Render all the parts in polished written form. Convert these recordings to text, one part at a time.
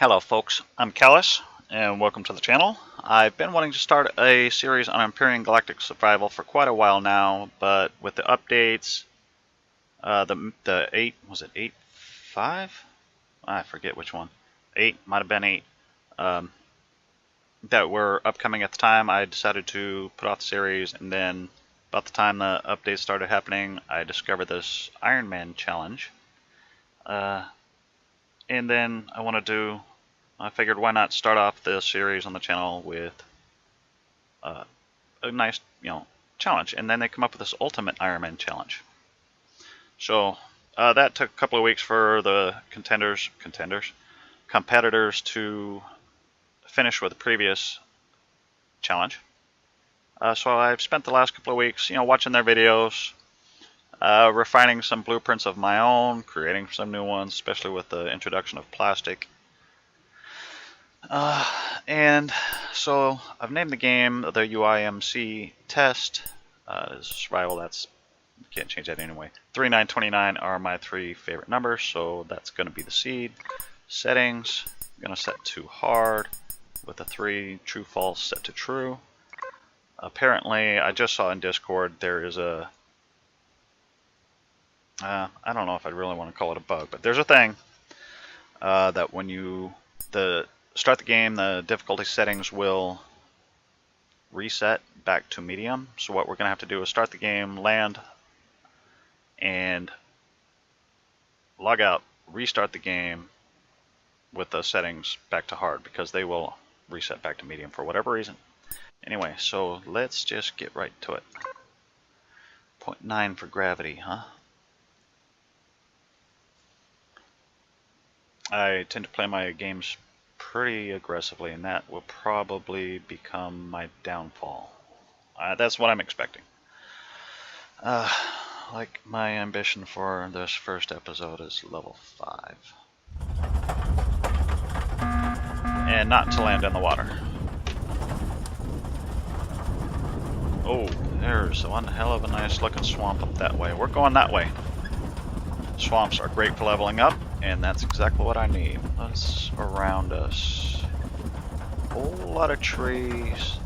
Hello folks, I'm Callus and welcome to the channel. I've been wanting to start a series on Empyrean Galactic Survival for quite a while now, but with the updates, the 8, was it 8.5? I forget which one. 8, might have been 8, that were upcoming at the time, I decided to put off the series, and then about the time the updates started happening, I discovered this Iron Man challenge. And then I figured why not start off this series on the channel with a nice, challenge. And then they come up with this Ultimate Iron Man challenge. So that took a couple of weeks for the competitors to finish with the previous challenge. So I've spent the last couple of weeks, watching their videos, refining some blueprints of my own, creating some new ones, especially with the introduction of plastic. And so I've named the game the UIMC test. Survival, you can't change that anyway. 3, 9, 29 are my 3 favorite numbers, so that's going to be the seed. Settings, I'm going to set to hard with the 3 true false set to true. Apparently, I just saw in Discord there is a I don't know if I really want to call it a bug, but there's a thing that when you start the game, the difficulty settings will reset back to medium. So what we're going to have to do is start the game, land, and log out, restart the game with the settings back to hard, because they will reset back to medium for whatever reason. Anyway, so let's just get right to it. 0.9 for gravity, huh? I tend to play my games pretty aggressively, and that will probably become my downfall. That's what I'm expecting. Like, my ambition for this first episode is level 5. And not to land in the water. Oh, there's one hell of a nice looking swamp up that way. We're going that way. Swamps are great for leveling up, and that's exactly what I need. What's around us? A whole lot of trees.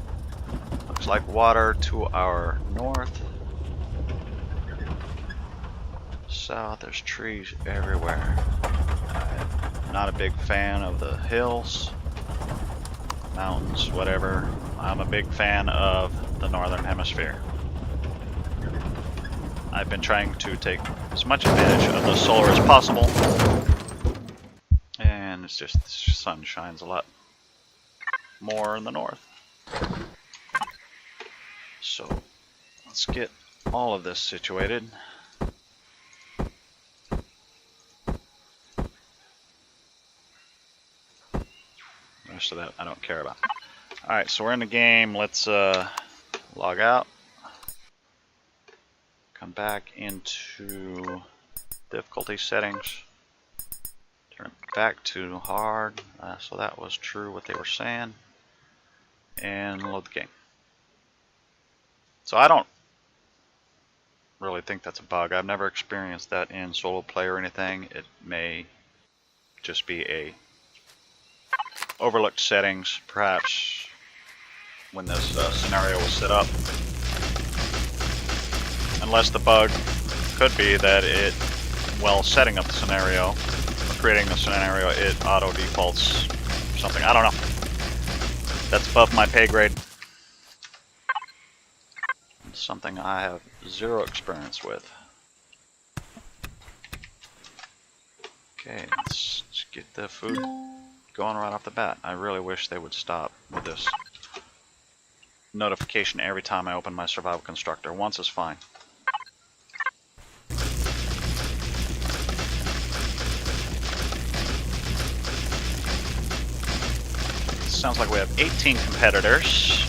Looks like water to our north. South, there's trees everywhere. I'm not a big fan of the hills, mountains, whatever. I'm a big fan of the northern hemisphere. I've been trying to take as much advantage of the solar as possible, and it's just the sun shines a lot more in the north. So let's get all of this situated. The rest of that I don't care about. Alright, so we're in the game. Let's log out. Come back into difficulty settings. Turn it back to hard. So that was true what they were saying. And load the game. So I don't really think that's a bug. I've never experienced that in solo play or anything. It may just be a overlooked settings, perhaps when this scenario was set up. Unless the bug could be that it, while setting up the scenario, or creating the scenario, it auto defaults something. I don't know. That's above my pay grade. It's something I have zero experience with. Okay, let's get the food going right off the bat. I really wish they would stop with this notification every time I open my survival constructor. Once is fine. Sounds like we have 18 competitors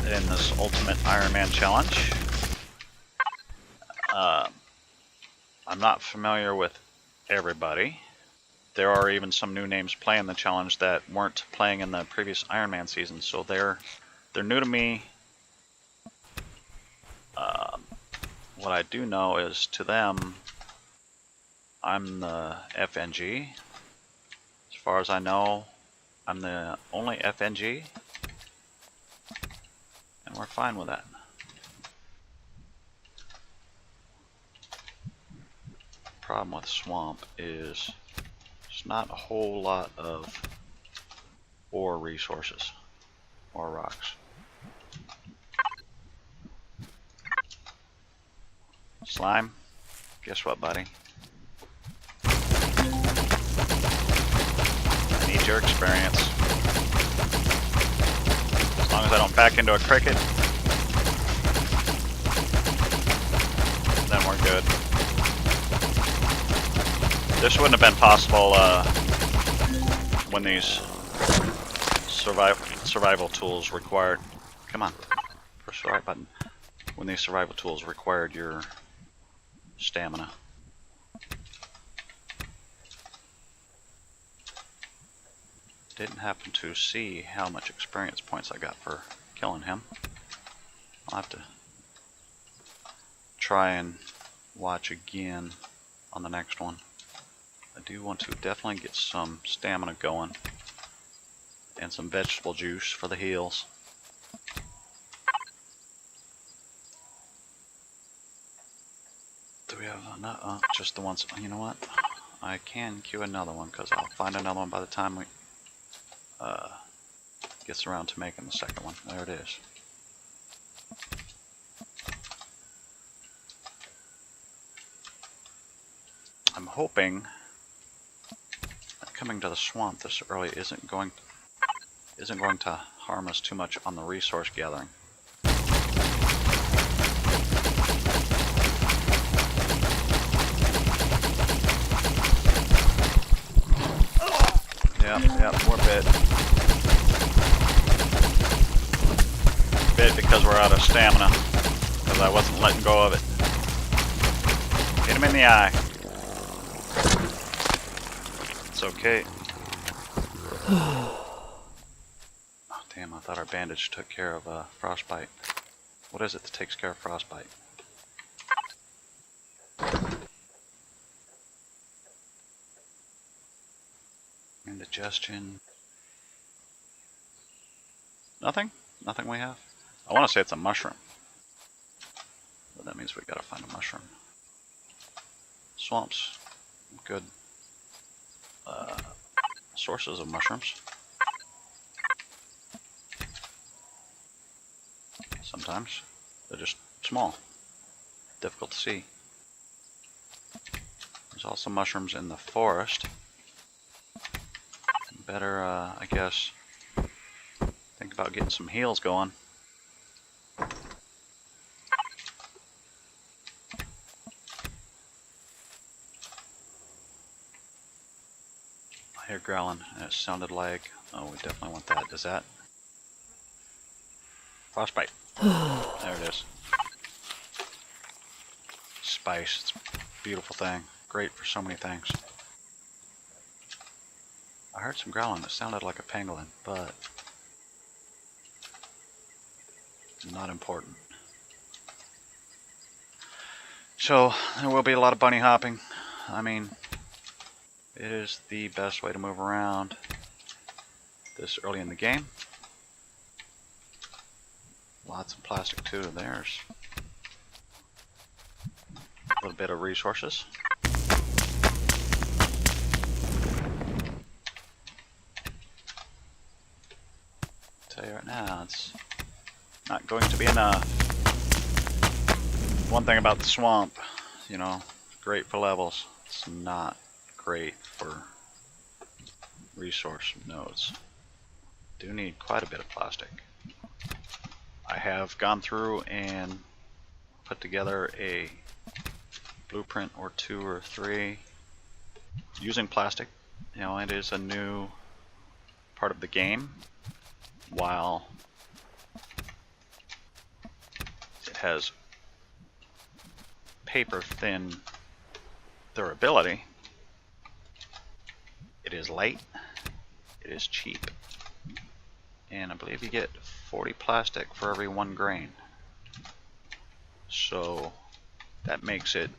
in this Ultimate Iron Man challenge. I'm not familiar with everybody. There are even some new names playing the challenge that weren't playing in the previous Iron Man season, so they're new to me. What I do know is, to them, I'm the FNG, far as I know, I'm the only FNG, and we're fine with that. Problem with swamp is there's not a whole lot of ore resources or rocks. Slime, guess what, buddy? I need your experience. As long as I don't back into a cricket, then we're good. This wouldn't have been possible when these survival tools required. Come on, press the right button. When these survival tools required your stamina. Didn't happen to see how much experience points I got for killing him. I'll have to try and watch again on the next one. I do want to definitely get some stamina going and some vegetable juice for the heals. Do we have enough? Just the ones. You know what? I can queue another one because I'll find another one by the time we gets around to making the second one. There it is. I'm hoping that coming to the swamp this early isn't going to harm us too much on the resource gathering. Yep, more bit. Bit because we're out of stamina. Because I wasn't letting go of it. Hit him in the eye. It's okay. Oh, damn, I thought our bandage took care of frostbite. What is it that takes care of frostbite? Indigestion. Nothing? Nothing we have? I want to say it's a mushroom. But that means we gotta find a mushroom. Swamps. Good sources of mushrooms. Sometimes. They're just small. Difficult to see. There's also mushrooms in the forest. Better, I guess, think about getting some heals going. I hear growling, and it sounded like, oh, we definitely want that. Is that frostbite? There it is. Spice, it's a beautiful thing. Great for so many things. I heard some growling that sounded like a pangolin, but not important. So there will be a lot of bunny hopping. I mean, it is the best way to move around this early in the game. Lots of plastic too. There's a little bit of resources. Tell you right now, it's not going to be enough. One thing about the swamp, you know, great for levels. It's not great for resource nodes. Do need quite a bit of plastic. I have gone through and put together a blueprint or 2 or 3 using plastic. You know, it is a new part of the game. While it has paper thin durability, it is light, it is cheap, and I believe you get 40 plastic for every 1 grain. So that makes it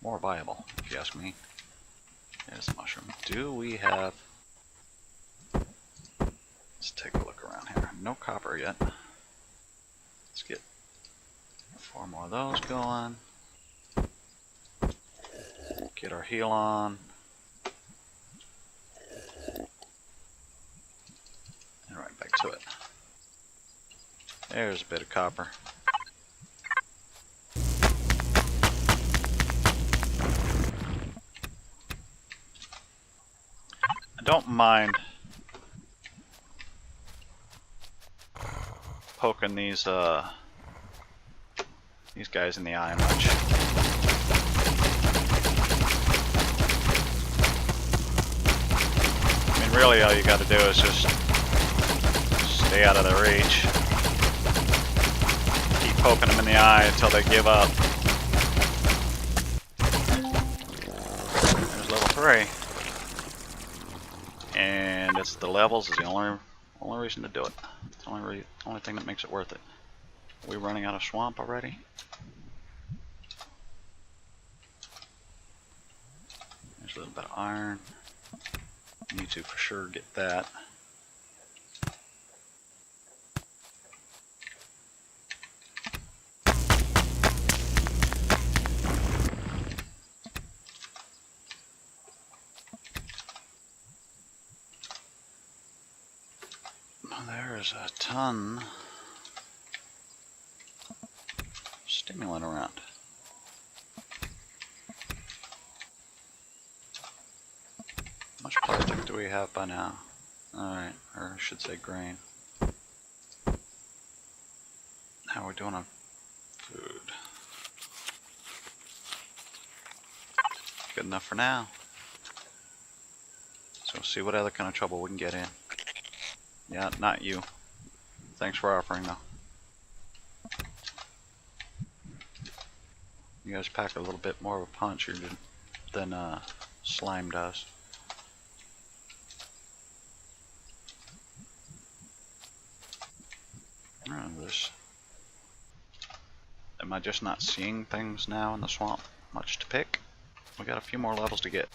more viable, if you ask me. There's a mushroom. Do we have... Let's take a look around here. No copper yet. Let's get 4 more of those going. Get our heal on. And right back to it. There's a bit of copper. I don't mind poking these guys in the eye much. I mean, really all you got to do is just stay out of their reach. Keep poking them in the eye until they give up. There's level 3. And it's the levels is the only reason to do it. It's the only thing that makes it worth it. Are we running out of swamp already? There's a little bit of iron. Need to for sure get that. There's a ton of stimulant around. How much plastic do we have by now? Alright, or I should say grain. How are we doing on food? Good enough for now. So we'll see what other kind of trouble we can get in. Yeah, not you. Thanks for offering though. You guys pack a little bit more of a punch than slime does. Am I just not seeing things now in the swamp? Much to pick. We got a few more levels to get.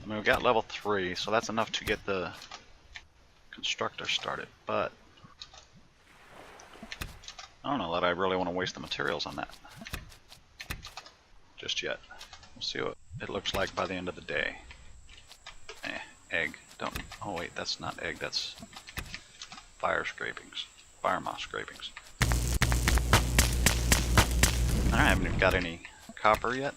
I mean, we got level 3, so that's enough to get the constructor started, but I don't know that I really want to waste the materials on that just yet. We'll see what it looks like by the end of the day. Egg. Don't. Oh wait, that's not egg. That's fire scrapings. Fire moss scrapings. I haven't got any copper yet.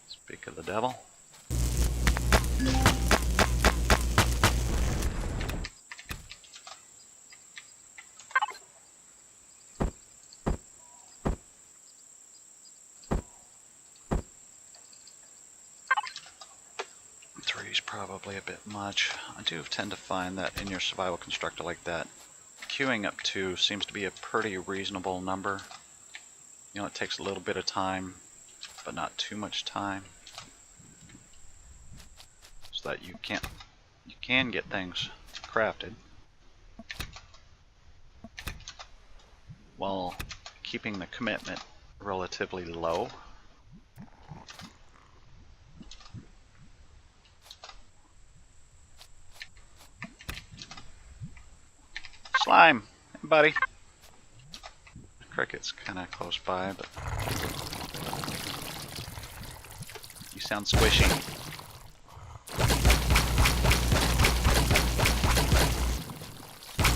Speak of the devil. Three's probably a bit much. I do tend to find that in your survival constructor like that, queuing up 2 seems to be a pretty reasonable number. You know, it takes a little bit of time, but not too much time, so that you can get things crafted while keeping the commitment relatively low. Slime! Hey, buddy! The cricket's kinda close by, but you sound squishy.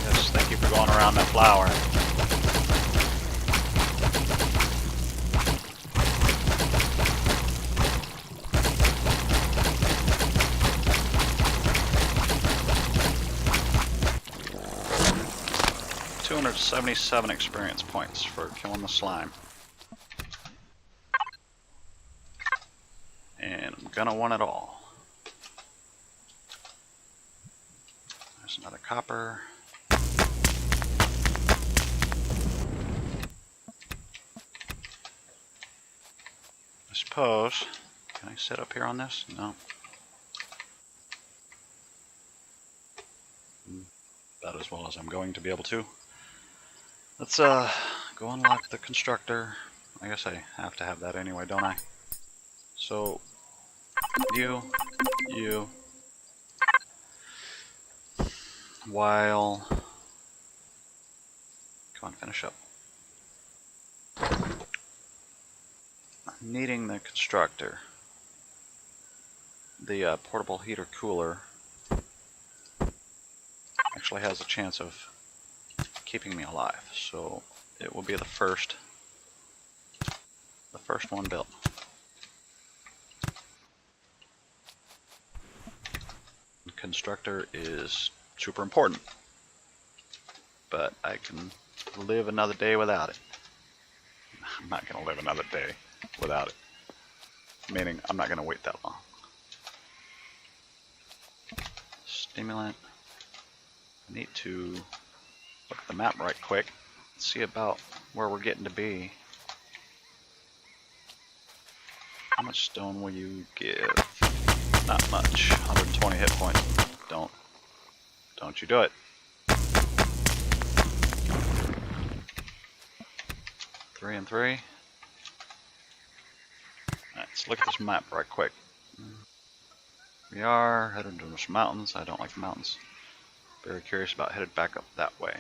Yes, thank you for going around that flower. $277 experience points for killing the slime. And I'm gonna want it all. There's another copper. I suppose, can I sit up here on this? No. About as well as I'm going to be able to. Let's go unlock the constructor. I guess I have to have that anyway, don't I? So, you, while, come on, finish up. Needing the constructor, the portable heater cooler actually has a chance of keeping me alive, so it will be the first one built. The constructor is super important, but I can live another day without it. I'm not going to live another day without it, meaning I'm not going to wait that long. Stimulant. I need to look at the map right quick, see about where we're getting to be. How much stone will you give? Not much. 120 hit points. Don't you do it. 3 and 3. Alright, let's look at this map right quick. We are headed to some mountains. I don't like the mountains. Very curious about headed back up that way.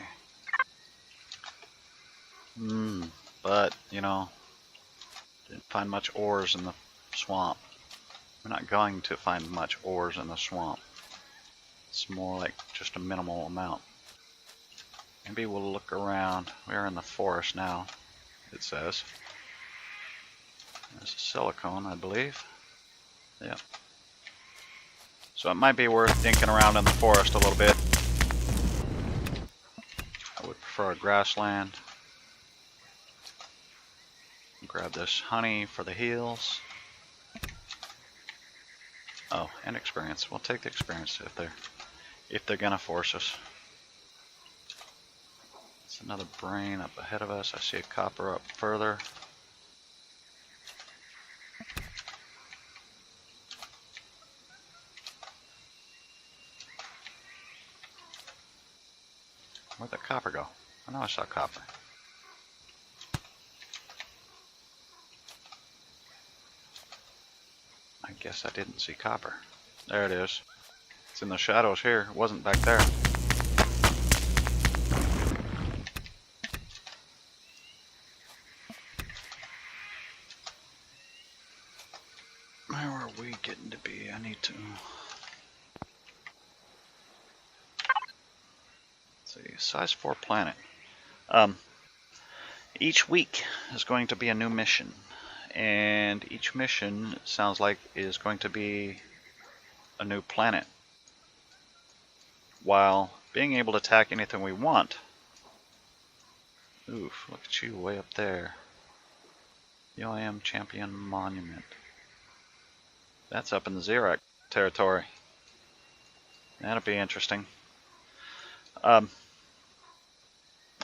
But, you know, didn't find much ores in the swamp. We're not going to find much ores in the swamp. It's more like just a minimal amount. Maybe we'll look around. We're in the forest now, it says. There's a silicone, I believe. Yep. So it might be worth dinking around in the forest a little bit. I would prefer a grassland. Grab this honey for the heals. Oh, and experience. We'll take the experience if they're gonna force us. It's another brain up ahead of us. I see a copper up further. Where'd the copper go? I know I saw copper. I guess I didn't see copper. There it is. It's in the shadows here. It wasn't back there. Where are we getting to be? I need to... Let's see. Size 4 planet. Each week is going to be a new mission. And each mission, sounds like, is going to be a new planet. While being able to attack anything we want. Oof, look at you way up there. UIM Champion Monument. That's up in the Xerac territory. That'll be interesting. 11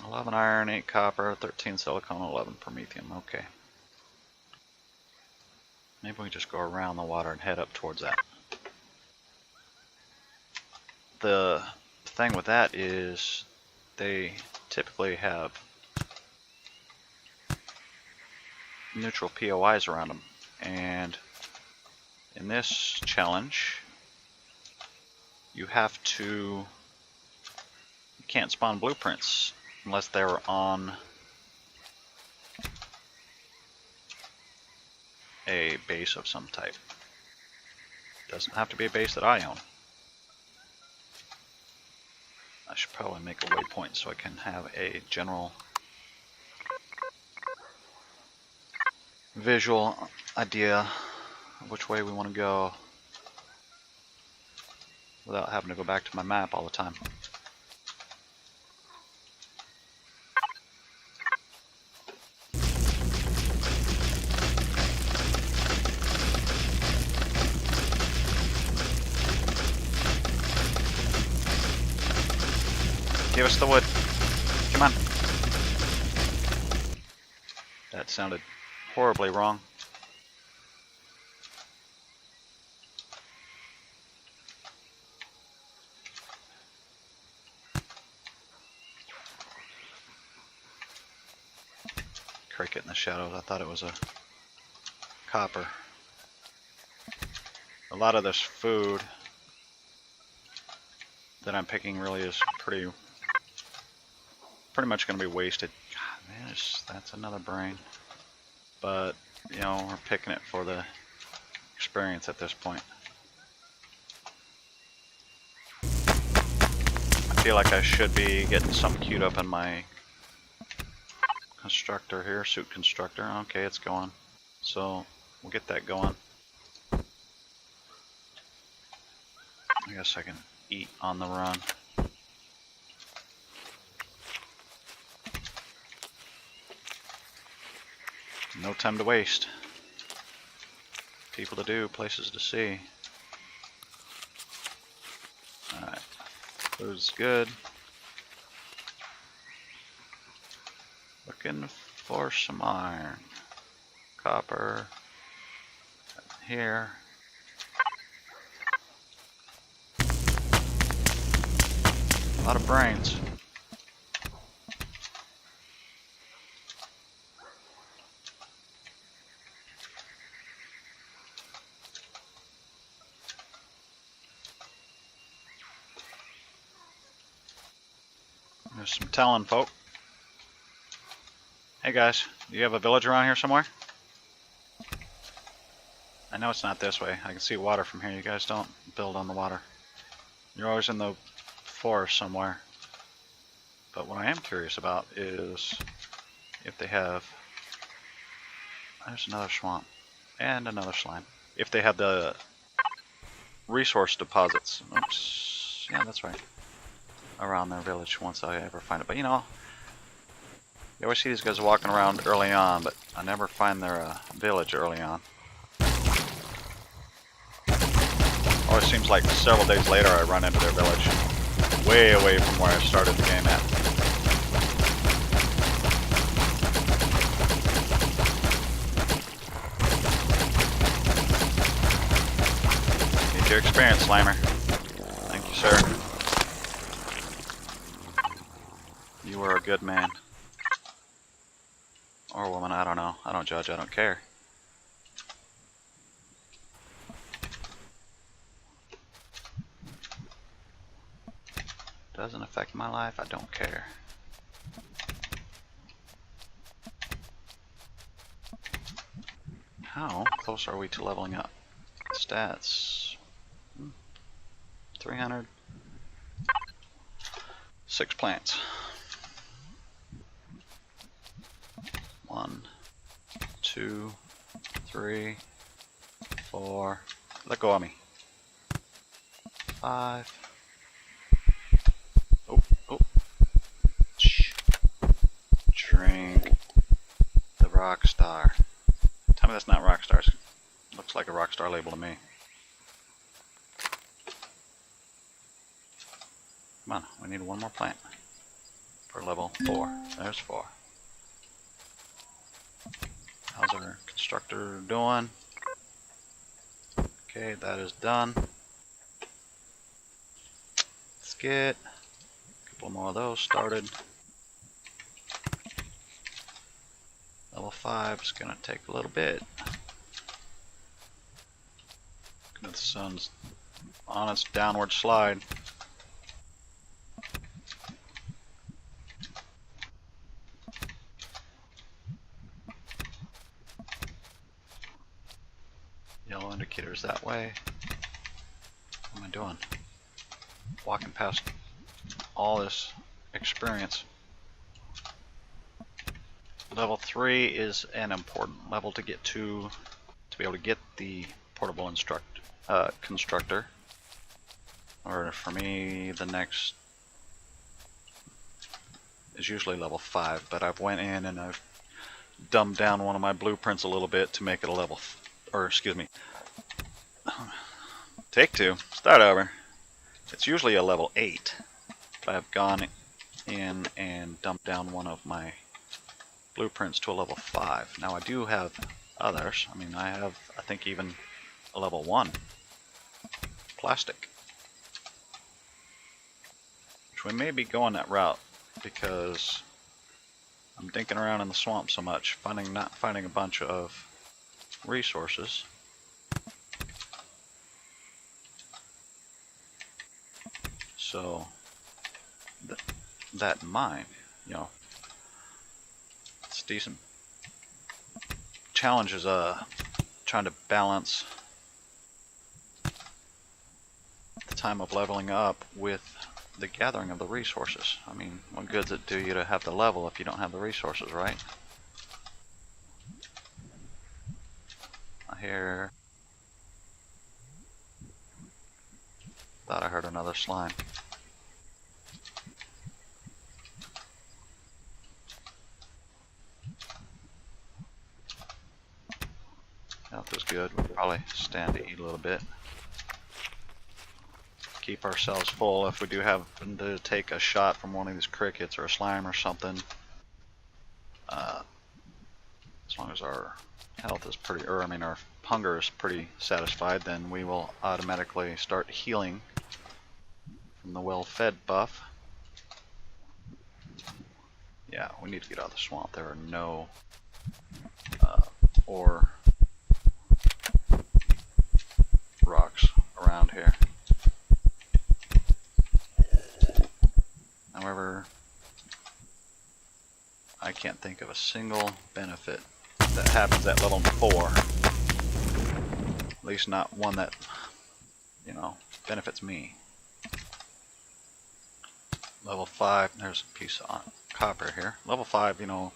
iron, 8 copper, 13 silicon, 11 promethium. Okay. Maybe we just go around the water and head up towards that. The thing with that is they typically have neutral POIs around them, and in this challenge you can't spawn blueprints unless they're on a base of some type. Doesn't have to be a base that I own. I should probably make a waypoint so I can have a general visual idea of which way we want to go without having to go back to my map all the time. Give us the wood. Come on. That sounded horribly wrong. Cricket in the shadows. I thought it was a copper. lot of this food that I'm picking really is pretty much going to be wasted. God, man, that's another brain. But, you know, we're picking it for the experience at this point. I feel like I should be getting some queued up in my constructor here, suit constructor. Okay, it's going. So we'll get that going. I guess I can eat on the run. No time to waste. People to do, places to see. Alright, food's good. Looking for some iron. Copper. Here. A lot of brains. There's some Talon folk. Hey guys, do you have a village around here somewhere? I know it's not this way. I can see water from here. You guys don't build on the water. You're always in the forest somewhere. But what I am curious about is if they have... There's another swamp. And another slime. If they have the resource deposits. Oops. Yeah, that's right. Around their village once I ever find it. But you know, you always see these guys walking around early on, but I never find their village early on. Always seems like several days later I run into their village. Way away from where I started the game at. Need your experience, Slimer. Thank you, sir. You are a good man. Or woman, I don't know. I don't judge, I don't care. Doesn't affect my life, I don't care. How close are we to leveling up? Stats. 300. 6 plants. 1, 2, 3, 4. Let go of me. 5. Oh. Shh. Drink the Rockstar. Tell me that's not Rockstars. Looks like a Rockstar label to me. Come on, we need one more plant for level 4. There's 4. How's our constructor doing? Okay, that is done. Let's get a couple more of those started. Level 5 is going to take a little bit. The sun's on its downward slide. Yellow indicators that way. What am I doing? Walking past all this experience. Level 3 is an important level to get to be able to get the portable constructor. Or for me, the next is usually level 5, but I've went in and I've dumbed down one of my blueprints a little bit to make it a level, or excuse me, take 2, start over. It's usually a level 8, but I've gone in and dumped down one of my blueprints to a level 5. Now I do have others. I mean, I have, I think, even a level 1 plastic, which we may be going that route because I'm dinking around in the swamp so much, not finding a bunch of resources. So that in mind, you know, it's decent. Challenge is trying to balance the time of leveling up with the gathering of the resources. I mean, what good's it do you to have the level if you don't have the resources, right? I hear... Thought I heard another slime. Health is good. We'll probably stand to eat a little bit. Keep ourselves full if we do happen to take a shot from one of these crickets or a slime or something. As long as our health is pretty, or I mean our hunger is pretty satisfied, then we will automatically start healing from the well-fed buff. Yeah, we need to get out of the swamp. There are no ore rocks around here. However, I can't think of a single benefit that happens at level 4. At least not one that, you know, benefits me. Level 5, there's a piece of copper here. Level 5, you know,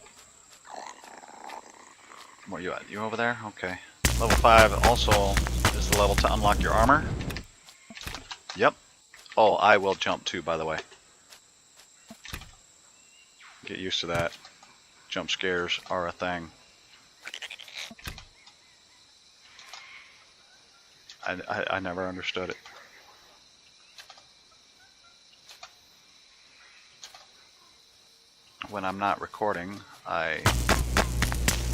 where you at? You over there? Okay. Level 5 also is the level to unlock your armor. Yep. Oh, I will jump too, by the way. Get used to that. Jump scares are a thing. I never understood it. When I'm not recording, I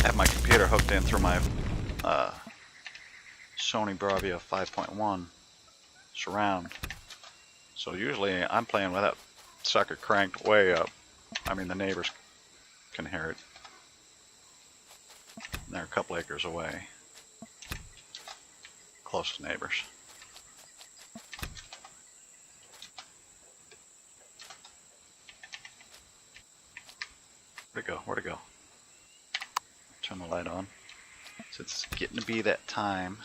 have my computer hooked in through my Sony Bravia 5.1 surround. So usually I'm playing with that sucker cranked way up. I mean, the neighbors can hear it. They're a couple acres away. Closest neighbors. Where'd it go? Where'd it go? Turn the light on. So it's getting to be that time.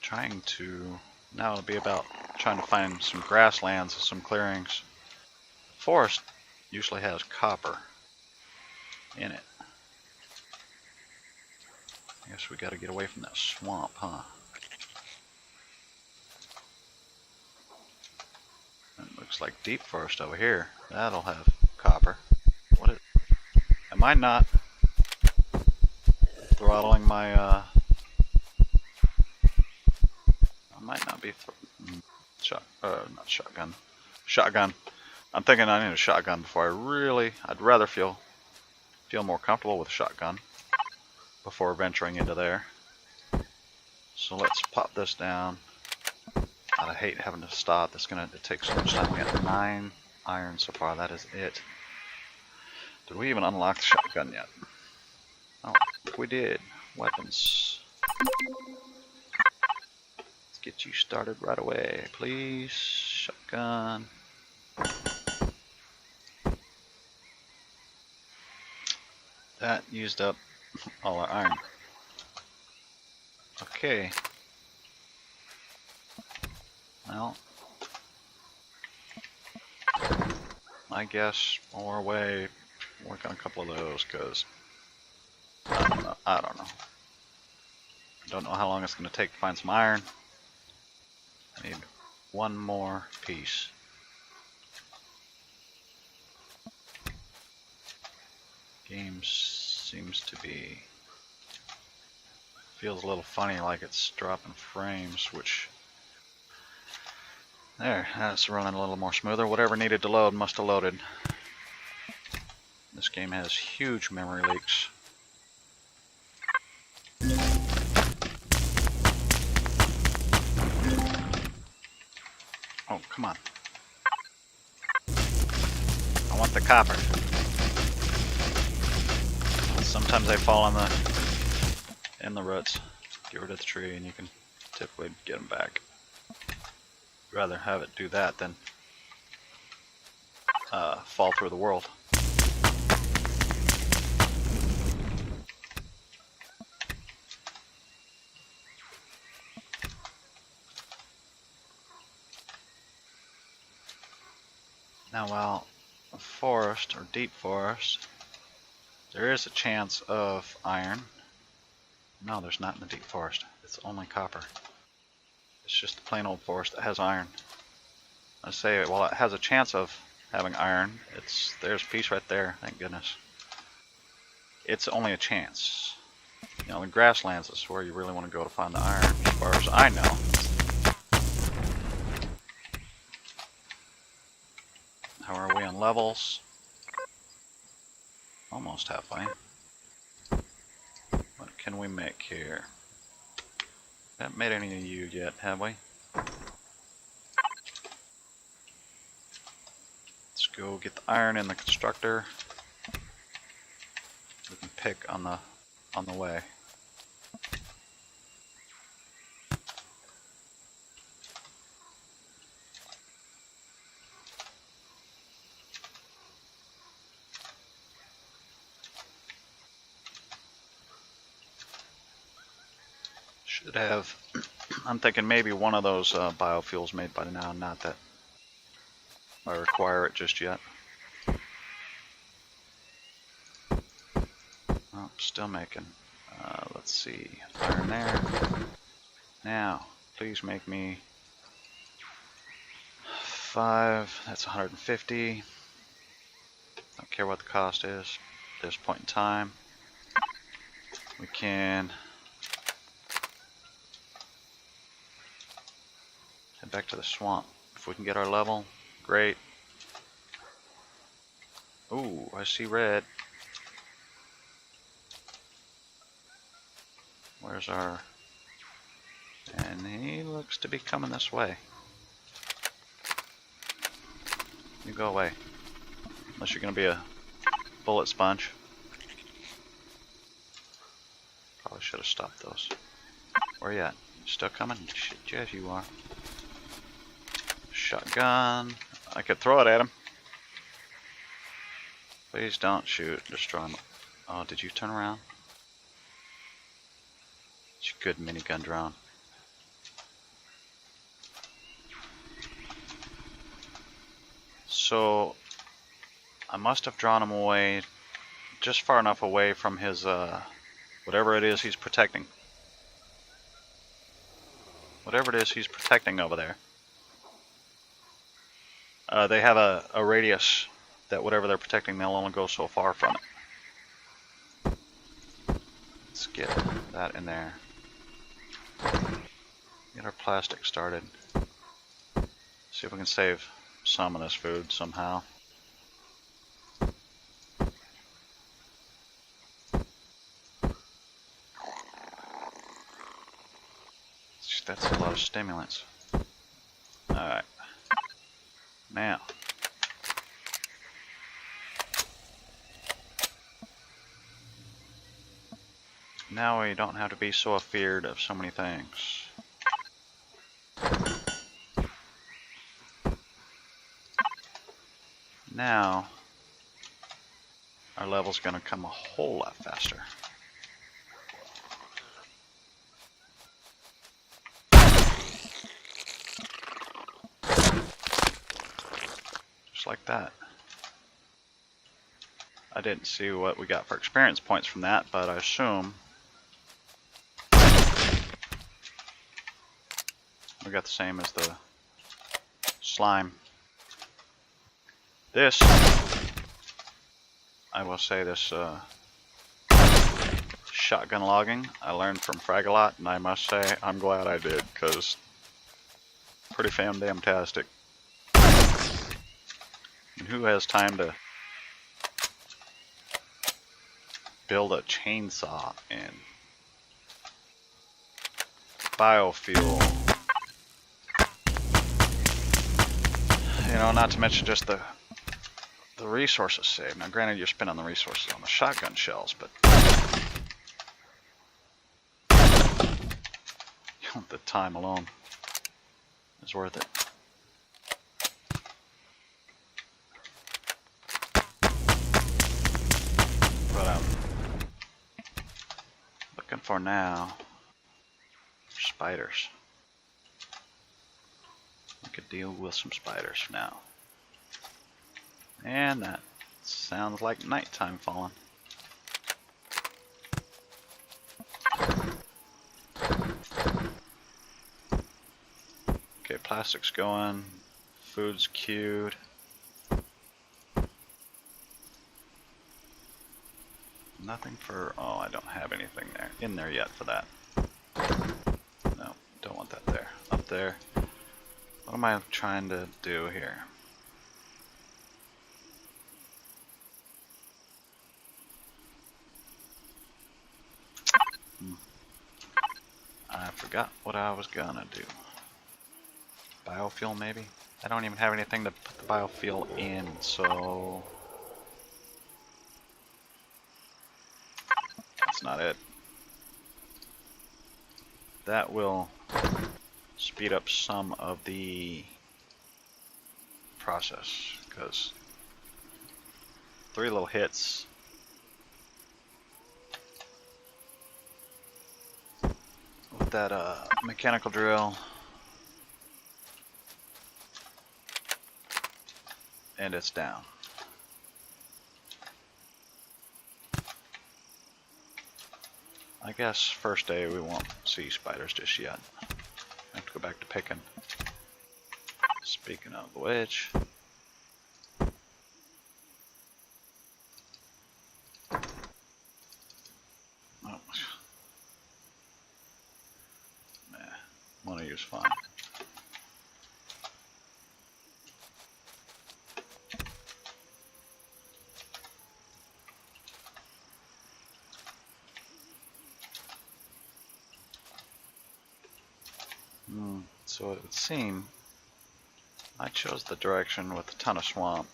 Trying to... Now it'll be about trying to find some grasslands and some clearings. Forest usually has copper in it. I guess we gotta get away from that swamp, huh? It looks like deep forest over here. That'll have copper. What is... Am I not throttling my I might not be not shotgun. Shotgun. I'm thinking I need a shotgun before I'd rather feel more comfortable with a shotgun before venturing into there. So let's pop this down. I hate having to stop. It takes so much time. We got 9 iron so far. That is it. Did we even unlock the shotgun yet? Oh, we did. Weapons. Let's get you started right away, please. Shotgun. That used up all our iron. Okay. Well, I guess while we're away, work on a couple of those, because I don't know. Don't know how long it's going to take to find some iron. I need one more piece. Game seems to be... feels a little funny, like it's dropping frames, which... There, that's running a little more smoother. Whatever needed to load must have loaded. This game has huge memory leaks. Oh, come on. I want the copper. Sometimes they fall in the roots. Get rid of the tree and you can typically get them back. I'd rather have it do that than fall through the world. Now while a forest or deep forest, there is a chance of iron. No, there's not in the deep forest. It's only copper. It's just a plain old forest that has iron. I say, well, it has a chance of having iron. There's a piece right there, thank goodness. It's only a chance. You know, the grasslands is where you really want to go to find the iron, as far as I know. How are we on levels? Almost halfway. What can we make here? Haven't made any of you yet, have we? Let's go get the iron in the constructor. We can pick on the way. Should have, I'm thinking maybe one of those biofuels made by now, not that I require it just yet. Oh, still making. Let's see, iron there. Now, please make me 5, that's 150. Don't care what the cost is at this point in time. We can head back to the swamp. If we can get our level, great. Ooh, I see red. Where's our... And he looks to be coming this way. You go away. Unless you're going to be a bullet sponge. Probably should have stopped those. Where you at? You still coming? Shit, yes you are. Shotgun. I could throw it at him. Please don't shoot. Destroy him. Oh, did you turn around? It's a good minigun drone. So I must have drawn him away just far enough away from his whatever it is he's protecting. Whatever it is he's protecting over there. They have a radius that whatever they're protecting, they'll only go so far from it. Let's get that in there. Get our plastic started. See if we can save some of this food somehow. That's a lot of stimulants. Alright. Now. Now we don't have to be so afeared of so many things. Now, our level's going to come a whole lot faster. Just like that. I didn't see what we got for experience points from that, but I assume we got the same as the slime. This, I will say this shotgun logging I learned from FRAGaLOT, and I must say I'm glad I did, because pretty damn-tastic. And who has time to build a chainsaw and biofuel? You know, not to mention just the resources saved. Now granted you're spending the resources on the shotgun shells, but The time alone is worth it. What I'm looking for now are spiders. We could deal with some spiders for now. And that sounds like nighttime falling. Okay, plastic's going. Food's queued. Nothing for, oh, I don't have anything there in there yet for that. No, don't want that there. Up there. What am I trying to do here? I forgot what I was gonna do. Biofuel maybe? I don't even have anything to put the biofuel in, so that's not it. That will speed up some of the process, because 3 little hits with that mechanical drill and it's down. I guess first day we won't see spiders just yet. I have to go back to picking. Speaking of which, oh, nah, one of you's fine. So it would seem I chose the direction with a ton of swamp,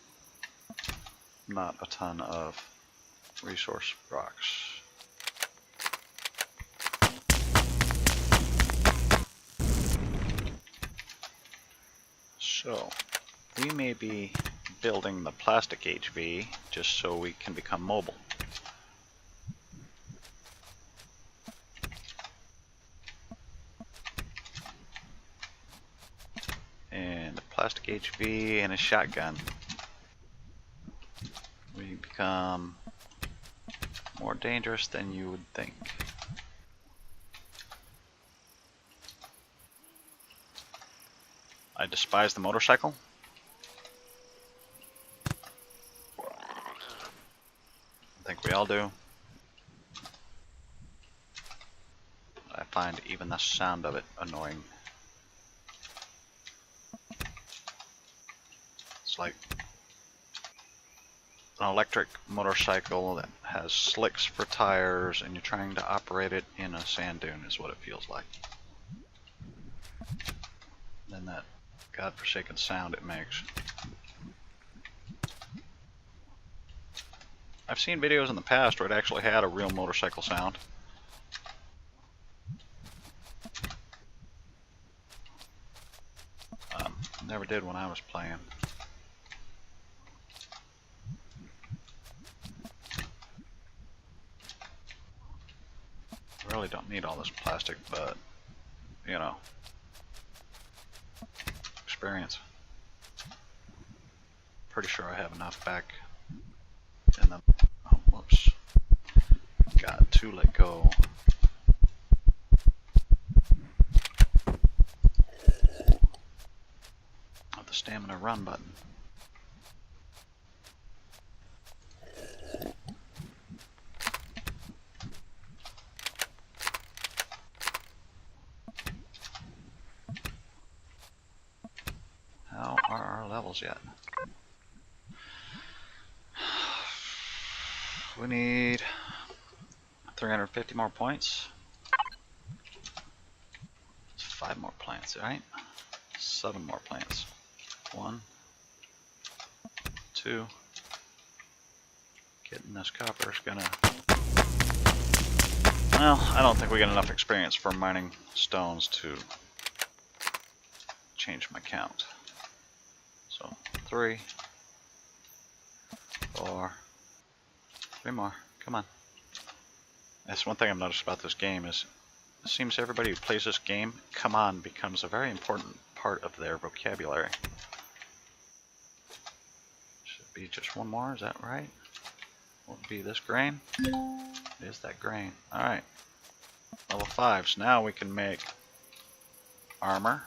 not a ton of resource rocks. So we may be building the plastic HV just so we can become mobile. Plastic HV and a shotgun, we become more dangerous than you would think. I despise the motorcycle. I think we all do. I find even the sound of it annoying. Like an electric motorcycle that has slicks for tires and you're trying to operate it in a sand dune is what it feels like. Then that godforsaken sound it makes. I've seen videos in the past where it actually had a real motorcycle sound. Never did when I was playing. Really don't need all this plastic, but you know, experience. Pretty sure I have enough back in the, oh whoops, got to let go. Of the stamina run button. How are our levels yet? We need 350 more points. 5 more plants, right? 7 more plants. 1, 2. Getting this copper is gonna Well, I don't think we get enough experience for mining stones to change my count. So 3, 4, 3 more. Come on. That's one thing I've noticed about this game is it seems everybody who plays this game, come on, becomes a very important part of their vocabulary. Should be just one more, is that right? Will it be this grain? It is that grain. Alright. Level 5, so now we can make armor.